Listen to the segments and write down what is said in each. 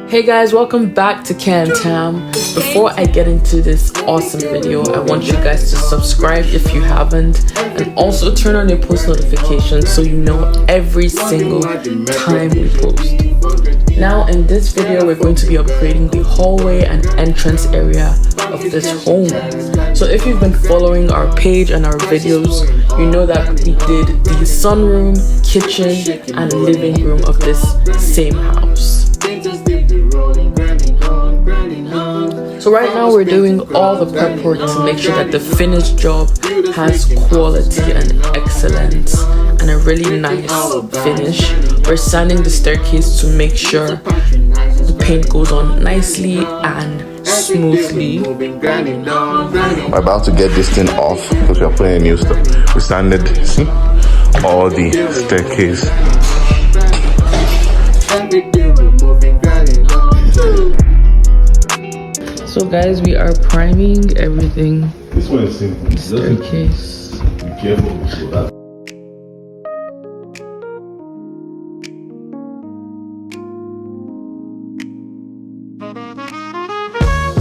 Hey guys, welcome back to KAY TAM. Before I get into this awesome video, I want you guys to subscribe if you haven't, and also turn on your post notifications so you know every single time we post. Now in this video, we're going to be upgrading the hallway and entrance area of this home. So if you've been following our page and our videos, you know that we did the sunroom, kitchen, and living room of this same house. So right now we're doing all the prep work to make sure that the finished job has quality and excellence and a really nice finish. We're sanding the staircase to make sure the paint goes on nicely and smoothly. We're about to get this thing off because we are putting a new stuff. We sanded, see, all the staircase. So guys, we are priming everything. This one is simple. Staircase. Be careful.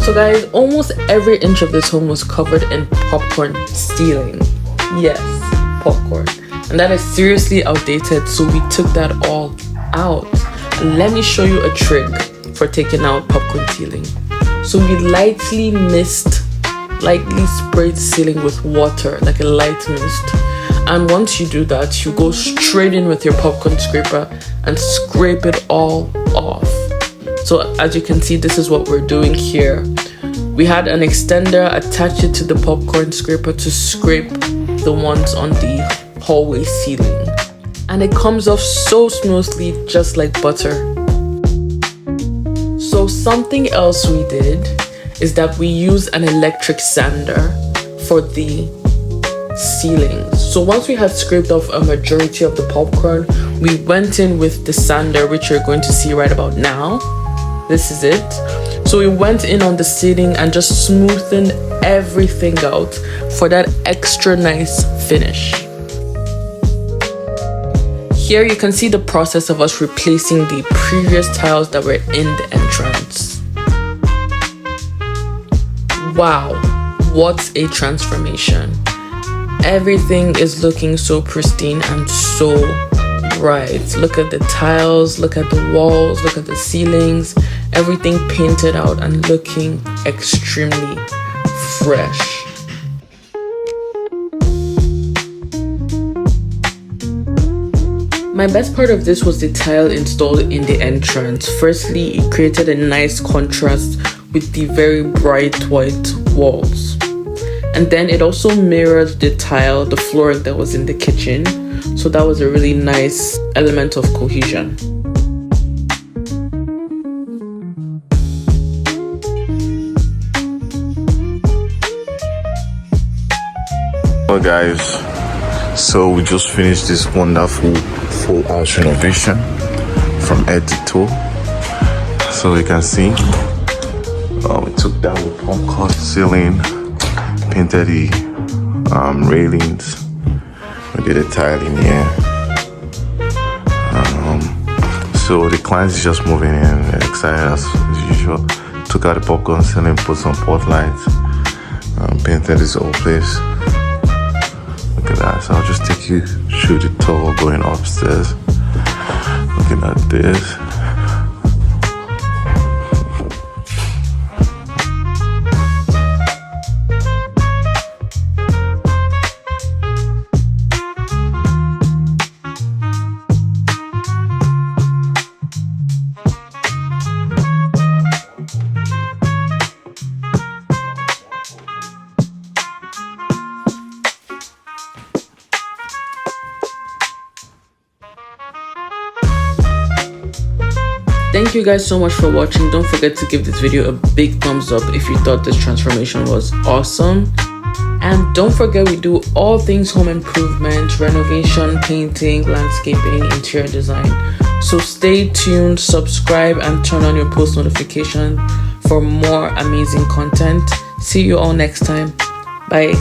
So guys, almost every inch of this home was covered in popcorn ceiling. Yes, popcorn. And that is seriously outdated, so we took that all out. And let me show you a trick for taking out popcorn ceiling. So we lightly sprayed the ceiling with water, like a light mist. And once you do that, you go straight in with your popcorn scraper and scrape it all off. So as you can see, this is what we're doing here. We had an extender, attach it to the popcorn scraper to scrape the ones on the hallway ceiling. And it comes off so smoothly, just like butter. So something else we did is that we use an electric sander for the ceilings. So once we had scraped off a majority of the popcorn, we went in with the sander, which you're going to see right about now. This is it. So we went in on the ceiling and just smoothened everything out for that extra nice finish. Here you can see the process of us replacing the previous tiles that were in the entrance. Wow, what a transformation. Everything is looking so pristine and so bright. Look at the tiles, look at the walls, look at the ceilings, everything painted out and looking extremely fresh. My best part of this was the tile installed in the entrance. Firstly, it created a nice contrast with the very bright white walls. And then it also mirrored the tile, the floor that was in the kitchen. So that was a really nice element of cohesion. Well guys, so we just finished this wonderful full house renovation from head to toe. So you can see we took down the pump cut ceiling, painted the railings, we did a tile in here. So the client is just moving in, they're excited as usual. Took out the popcorn ceiling, put some port lights, painted this whole place. Look at that. So I'll just take you through the tour going upstairs. Looking at this. Thank you guys so much for watching. Don't forget to give this video a big thumbs up if you thought this transformation was awesome. And don't forget, we do all things home improvement, renovation, painting, landscaping, interior design. So stay tuned, subscribe, and turn on your post notification for more amazing content. See you all next time. Bye.